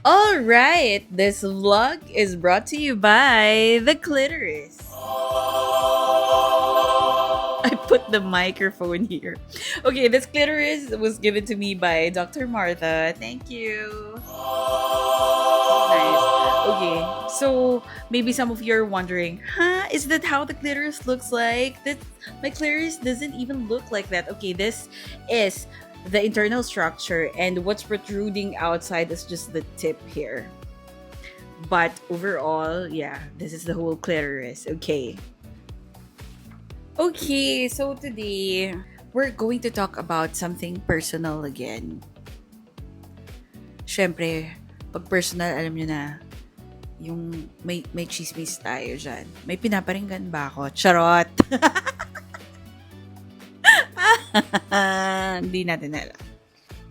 All right, this vlog is brought to you by the clitoris. I put the microphone here. Okay, this clitoris was given to me by Dr. Martha. Thank you. Nice. Okay, so maybe some of you are wondering, huh? Is that how the clitoris looks like? That my clitoris doesn't even look like that. Okay, this is the internal structure, and what's protruding outside is just the tip here. But overall, yeah, this is the whole clitoris. Okay. Okay, so today we're going to talk about something personal again. Syempre, pag personal, alam nyo na, yung may chismis tayo dyan. May pinaparinggan ba ako? Charot! Hindi natin alam.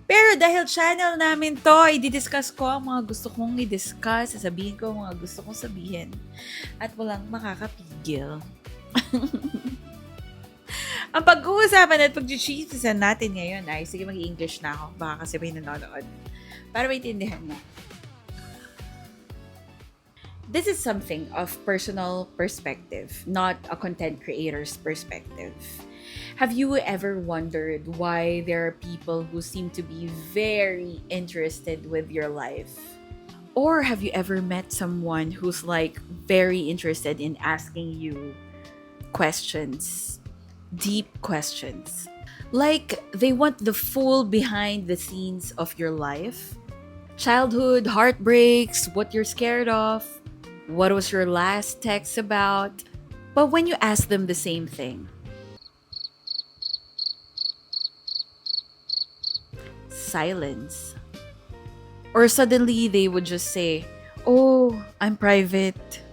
Pero dahil channel namin to, i-discuss ko ang mga gusto kong i-discuss, sasabihin ko ang mga gusto kong sabihin, at walang makakapigil. Ang pag-uusapan at pag-chismisan natin ngayon ay, sige mag-English na ako, baka kasi may nanonood. Para maintindihan mo. This is something of personal perspective, not a content creator's perspective. Have you ever wondered why there are people who seem to be very interested with your life? Or have you ever met someone who's like very interested in asking you questions, deep questions? Like they want the full behind the scenes of your life. Childhood heartbreaks, what you're scared of, what was your last text about? But when you ask them the same thing, silence. Or suddenly they would just say, "Oh, I'm private."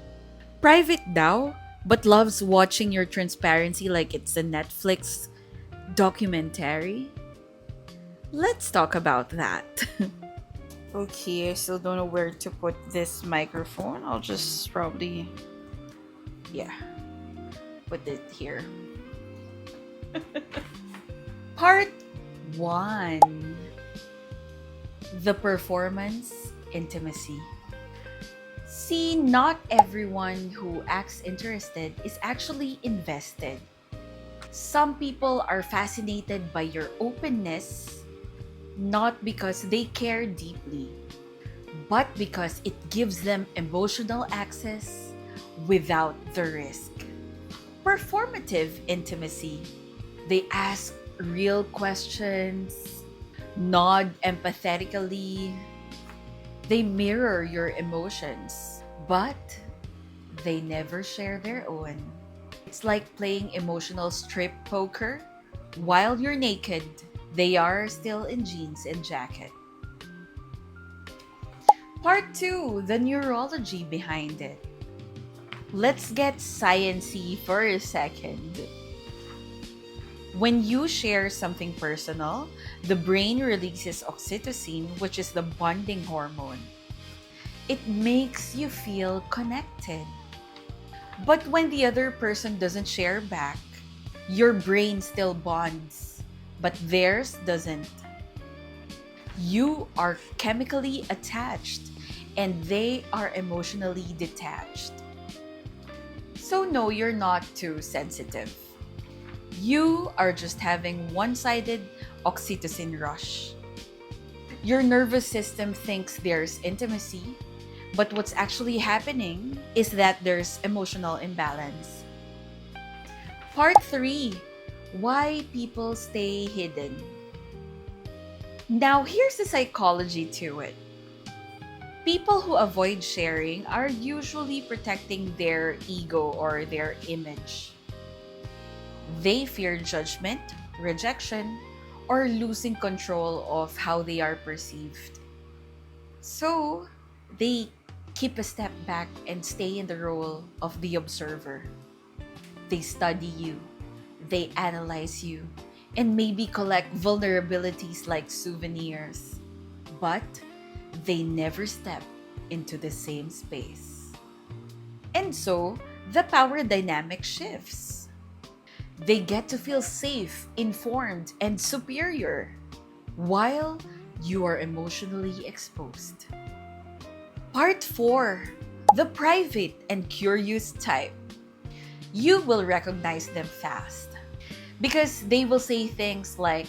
Private daw, but loves watching your transparency like it's a Netflix documentary? Let's talk about that. Okay, I still don't know where to put this microphone. I'll just probably, yeah, put it here. Part 1. The performance intimacy. See, not everyone who acts interested is actually invested. Some people are fascinated by your openness, not because they care deeply, but because it gives them emotional access without the risk. Performative intimacy. They ask real questions, nod empathetically, they mirror your emotions, but they never share their own. It's like playing emotional strip poker. While you're naked, they are still in jeans and jacket. Part 2, the neurology behind it. Let's get sciencey for a second. When you share something personal, the brain releases oxytocin, which is the bonding hormone. It makes you feel connected. But when the other person doesn't share back, your brain still bonds, but theirs doesn't. You are chemically attached, and they are emotionally detached. So no, you're not too sensitive. You are just having one-sided oxytocin rush. Your nervous system thinks there's intimacy, but what's actually happening is that there's emotional imbalance. Part 3, why people stay hidden. Now, here's the psychology to it. People who avoid sharing are usually protecting their ego or their image. They fear judgment, rejection, or losing control of how they are perceived. So, they keep a step back and stay in the role of the observer. They study you, they analyze you, and maybe collect vulnerabilities like souvenirs. But they never step into the same space. And so, the power dynamic shifts. They get to feel safe, informed, and superior, while you are emotionally exposed. Part 4, the private and curious type. You will recognize them fast because they will say things like,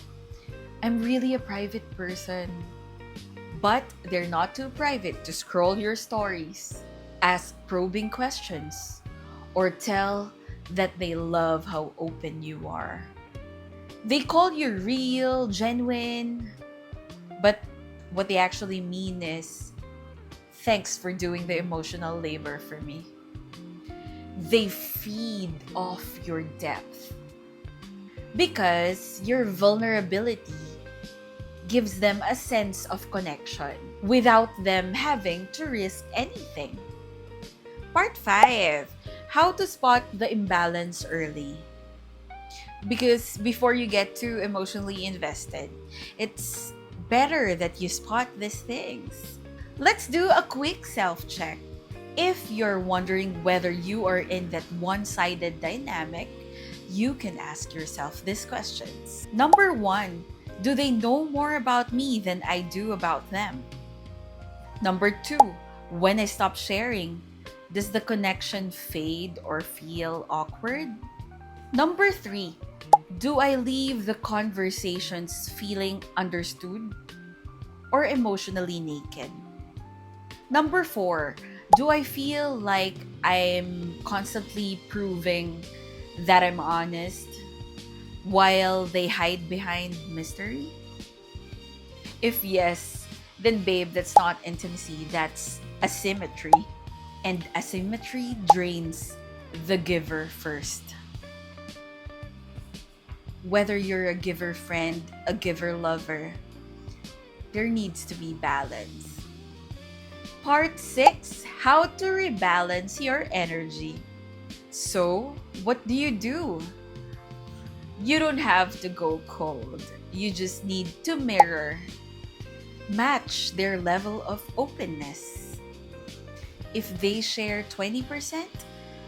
I'm really a private person, but they're not too private to scroll your stories, ask probing questions, or tell that they love how open you are. They call you real, genuine, but what they actually mean is, thanks for doing the emotional labor for me. They feed off your depth because your vulnerability gives them a sense of connection without them having to risk anything. Part 5, how to spot the imbalance early. Because before you get too emotionally invested, it's better that you spot these things. Let's do a quick self-check. If you're wondering whether you are in that one-sided dynamic, you can ask yourself these questions. Number 1, do they know more about me than I do about them? Number 2, when I stop sharing, does the connection fade or feel awkward? Number 3, do I leave the conversations feeling understood or emotionally naked? Number 4, do I feel like I'm constantly proving that I'm honest while they hide behind mystery? If yes, then babe, that's not intimacy, that's asymmetry. And asymmetry drains the giver first. Whether you're a giver friend, a giver lover, there needs to be balance. Part 6, how to rebalance your energy. So, what do? You don't have to go cold. You just need to match their level of openness. If they share 20%,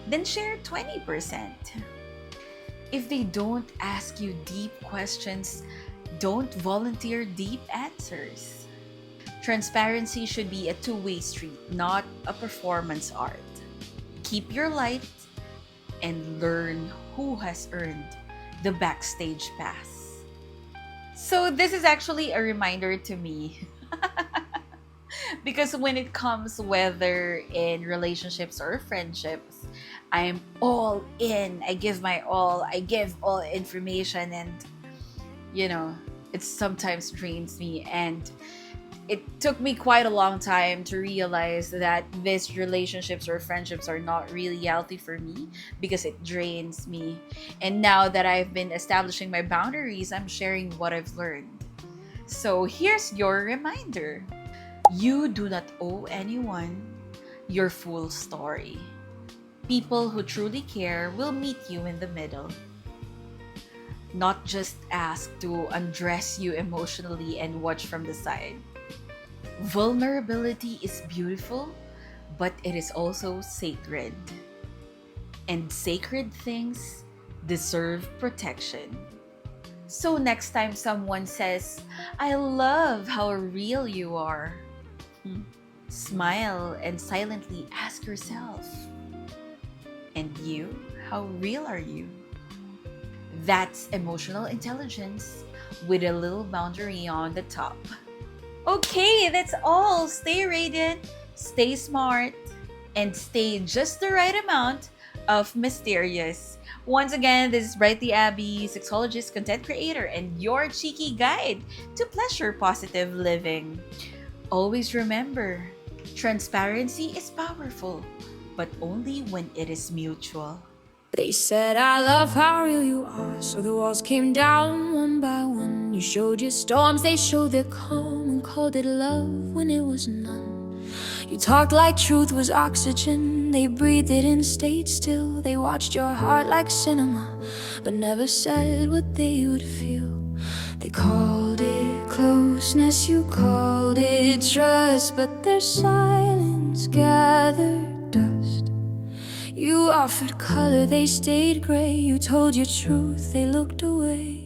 then share 20%. If they don't ask you deep questions, don't volunteer deep answers. Transparency should be a two-way street, not a performance art. Keep your light and learn who has earned the backstage pass. So this is actually a reminder to me because when it comes whether in relationships or friendships, I'm all in. I give my all. I give all information, and it sometimes drains me, and it took me quite a long time to realize that these relationships or friendships are not really healthy for me because it drains me. And now that I've been establishing my boundaries, I'm sharing what I've learned. So here's your reminder. You do not owe anyone your full story. People who truly care will meet you in the middle. Not just ask to undress you emotionally and watch from the side. Vulnerability is beautiful, but it is also sacred. And sacred things deserve protection. So next time someone says, I love how real you are, smile and silently ask yourself, and you, how real are you? That's emotional intelligence with a little boundary on the top. Okay, that's all. Stay radiant, stay smart, and stay just the right amount of mysterious. Once again, this is Brightly Abby, sexologist, content creator, and your cheeky guide to pleasure positive living. Always remember, transparency is powerful, but only when it is mutual. They said, I love how real you are. So the walls came down one by one. You showed your storms, they showed their calm, and called it love when it was none. You talked like truth was oxygen. They breathed it and stayed still. They watched your heart like cinema, but never said what they would feel. They called it closeness, you called it trust, but their silence gathered dust. You offered color, they stayed gray. You told your truth, they looked away.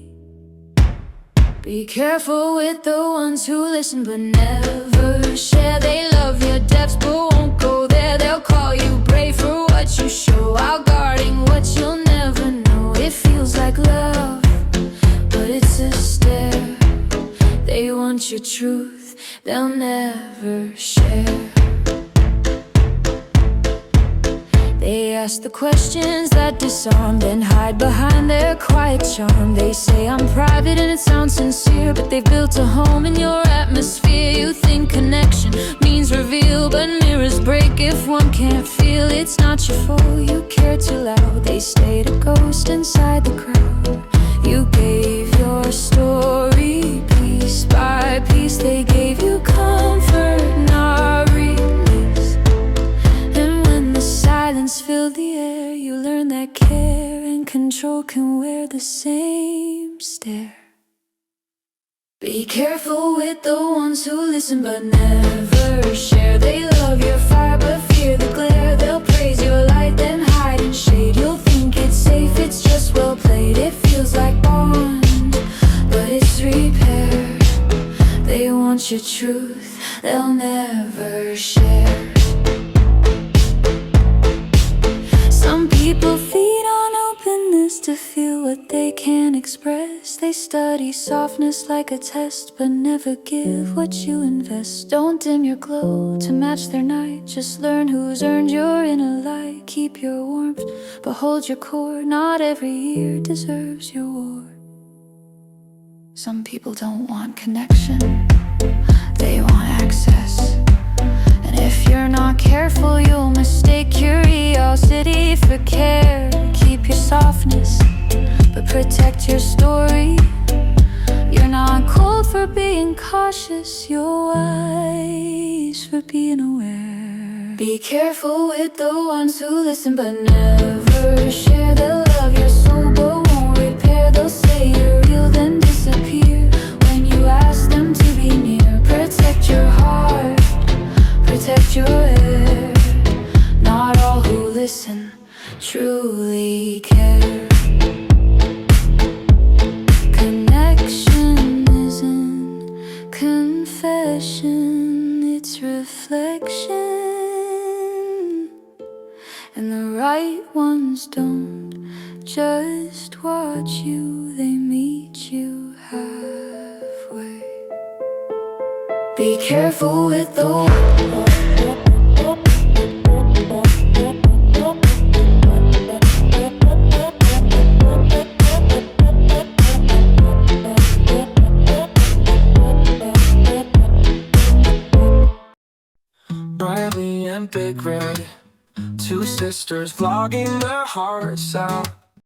Be careful with the ones who listen but never share. They love your depths but won't go there. They'll call you brave for what you show, while guarding what you'll never know. It feels like love, but it's a stare. They want your truth, they'll never share. They ask the questions that disarm, then hide behind their quiet charm. They say I'm private and it sounds sincere, but they've built a home in your atmosphere. You think connection means reveal, but mirrors break if one can't feel. It's not your fault, you care too loud. They stayed a ghost inside the crowd. You gave your story piece by piece. They gave you comfort, not release. And when the silence filled the air, you learned that care and control can wear the same stare. Be careful with the ones who listen but never share. They love your fire but fear the glare. They'll praise your light then hide in shade. You'll think it's safe, it's just well played. It feels like bond, but it's repair. They want your truth, they'll never share. Some people feed on openness to feel what they can't express. They study softness like a test, but never give what you invest. Don't dim your glow to match their night. Just learn who's earned your inner light. Keep your warmth, but hold your core. Not every ear deserves your war. Some people don't want connection, they want access. And if you're not careful, you'll mistake curiosity for care. Keep your softness, but protect your story. You're not cold for being cautious, you're wise for being aware. Be careful with the ones who listen but never share. They'll love your soul but won't repair. They'll say you're real then disappear when you ask them to be near. Protect your heart, protect your air. Not all who listen truly care. Connection isn't confession, it's reflection. And the right ones don't just watch you, they meet you halfway. Be careful with the Riley and Big Red, two sisters vlogging their hearts out.